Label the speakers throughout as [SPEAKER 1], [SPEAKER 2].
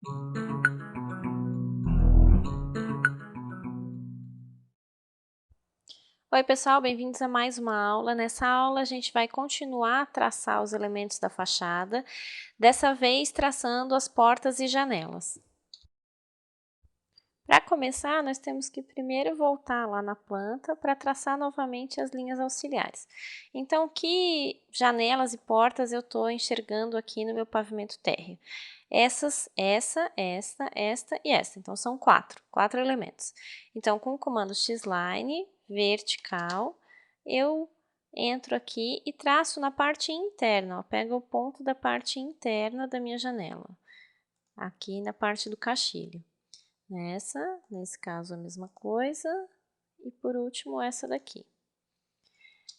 [SPEAKER 1] Oi pessoal, bem-vindos a mais uma aula. Nessa aula a gente vai continuar a traçar os elementos da fachada, dessa vez traçando as portas e janelas. Para começar, nós temos que primeiro voltar lá na planta para traçar novamente as linhas auxiliares. Então, que janelas e portas eu estou enxergando aqui no meu pavimento térreo? Esta e esta. Então, são quatro elementos. Então, com o comando Xline, vertical, eu entro aqui e traço na parte interna, ó, pego o ponto da parte interna da minha janela, aqui na parte do caixilho. Nesse caso a mesma coisa, e por último essa daqui.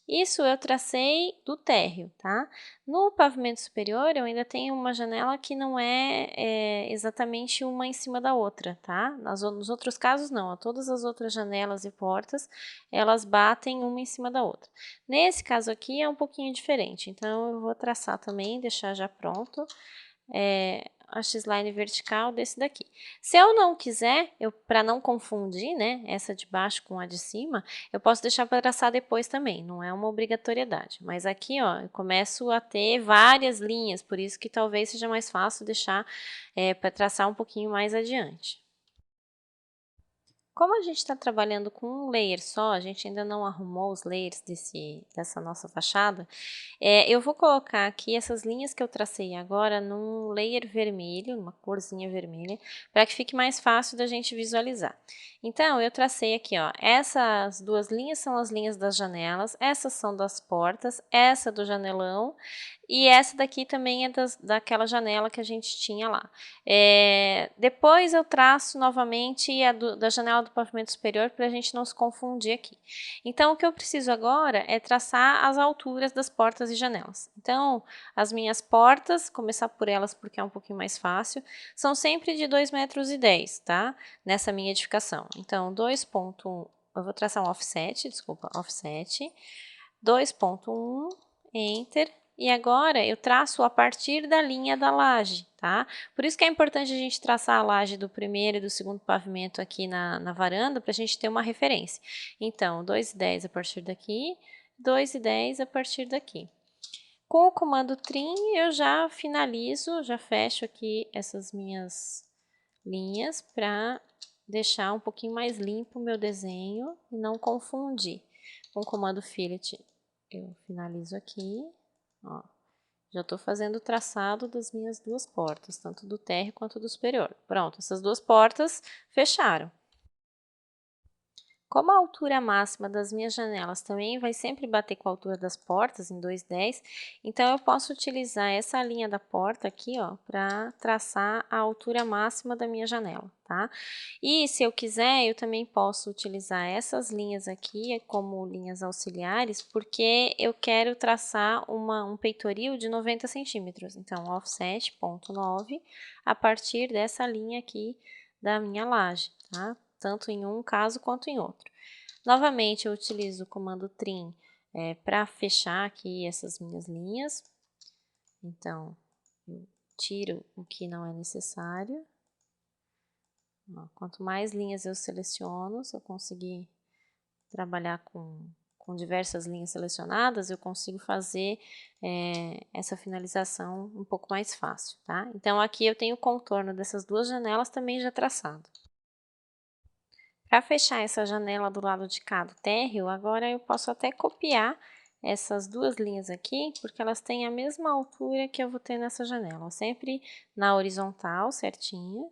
[SPEAKER 1] Isso eu tracei do térreo, tá? No pavimento superior eu ainda tenho uma janela que não é exatamente uma em cima da outra, tá? Nos outros casos não, todas as outras janelas e portas, elas batem uma em cima da outra. Nesse caso aqui é um pouquinho diferente, então eu vou traçar também, deixar já pronto. A X-line vertical desse daqui. Se eu não quiser, para não confundir, né, essa de baixo com a de cima, eu posso deixar para traçar depois também, não é uma obrigatoriedade. Mas aqui, ó, eu começo a ter várias linhas, por isso que talvez seja mais fácil deixar para traçar um pouquinho mais adiante. Como a gente está trabalhando com um layer só, a gente ainda não arrumou os layers dessa nossa fachada, eu vou colocar aqui essas linhas que eu tracei agora num layer vermelho, uma corzinha vermelha, para que fique mais fácil da gente visualizar. Então, eu tracei aqui, ó, essas duas linhas são as linhas das janelas, essas são das portas, essa do janelão, e essa daqui também é daquela janela que a gente tinha lá. Depois eu traço novamente da janela do pavimento superior para a gente não se confundir aqui. Então, o que eu preciso agora é traçar as alturas das portas e janelas. Então, as minhas portas, começar por elas porque é um pouquinho mais fácil, são sempre de 2,10 metros, tá? Nessa minha edificação. Então, 2,1, eu vou traçar um offset, desculpa, offset, 2,1, enter. E agora eu traço a partir da linha da laje, tá? Por isso que é importante a gente traçar a laje do primeiro e do segundo pavimento aqui na varanda, para a gente ter uma referência. Então, 2,10 a partir daqui, 2,10 a partir daqui. Com o comando trim, eu já finalizo, já fecho aqui essas minhas linhas para deixar um pouquinho mais limpo o meu desenho e não confundir. Com o comando fillet, eu finalizo aqui. Ó, já estou fazendo o traçado das minhas duas portas, tanto do térreo quanto do superior. Pronto, essas duas portas fecharam. Como a altura máxima das minhas janelas também vai sempre bater com a altura das portas, em 2,10, então eu posso utilizar essa linha da porta aqui, ó, para traçar a altura máxima da minha janela, tá? E se eu quiser, eu também posso utilizar essas linhas aqui como linhas auxiliares, porque eu quero traçar um peitoril de 90 centímetros. Então, offset, ponto 9, a partir dessa linha aqui da minha laje, tá? Tanto em um caso quanto em outro. Novamente, eu utilizo o comando trim para fechar aqui essas minhas linhas. Então, eu tiro o que não é necessário. Ó, quanto mais linhas eu seleciono, se eu conseguir trabalhar com diversas linhas selecionadas, eu consigo fazer essa finalização um pouco mais fácil, tá? Então, aqui eu tenho o contorno dessas duas janelas também já traçado. Para fechar essa janela do lado de cá do térreo, agora eu posso até copiar essas duas linhas aqui, porque elas têm a mesma altura que eu vou ter nessa janela, sempre na horizontal, certinha.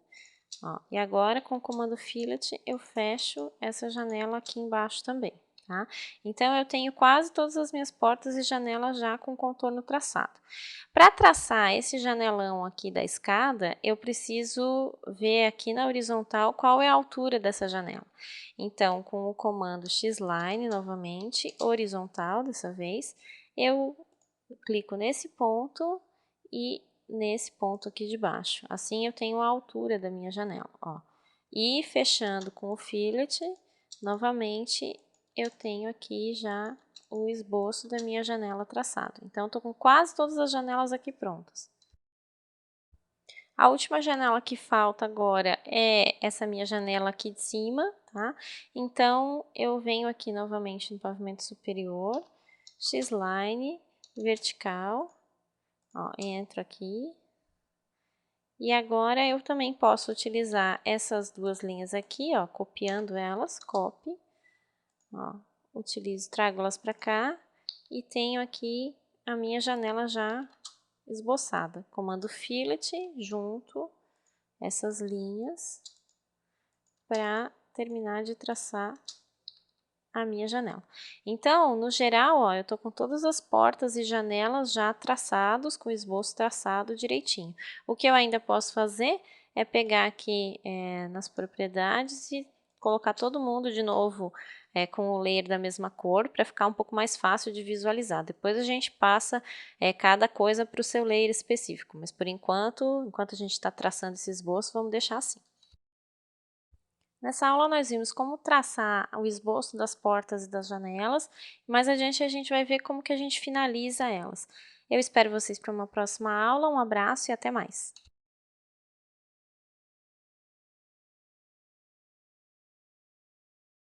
[SPEAKER 1] Ó, e agora, com o comando fillet, eu fecho essa janela aqui embaixo também, tá? Então, eu tenho quase todas as minhas portas e janelas já com contorno traçado. Para traçar esse janelão aqui da escada, eu preciso ver aqui na horizontal qual é a altura dessa janela. Então, com o comando Xline, novamente, horizontal dessa vez, eu clico nesse ponto e nesse ponto aqui de baixo. Assim eu tenho a altura da minha janela, ó. E fechando com o fillet, novamente eu tenho aqui já o esboço da minha janela traçado. Então, estou com quase todas as janelas aqui prontas. A última janela que falta agora é essa minha janela aqui de cima, tá? Então, eu venho aqui novamente no pavimento superior, X-line, vertical, ó, entro aqui. E agora eu também posso utilizar essas duas linhas aqui, ó, copiando elas, copy, ó, utilizo, trago elas para cá e tenho aqui a minha janela já esboçada. Comando Fillet, junto essas linhas para terminar de traçar a minha janela. Então, no geral, ó, eu tô com todas as portas e janelas já traçados, com o esboço traçado direitinho. O que eu ainda posso fazer é pegar aqui nas propriedades e colocar todo mundo de novo com o layer da mesma cor, para ficar um pouco mais fácil de visualizar. Depois a gente passa cada coisa para o seu layer específico, mas por enquanto a gente está traçando esse esboço, vamos deixar assim. Nessa aula nós vimos como traçar o esboço das portas e das janelas, mais adiante a gente vai ver como que a gente finaliza elas. Eu espero vocês para uma próxima aula, um abraço e até mais!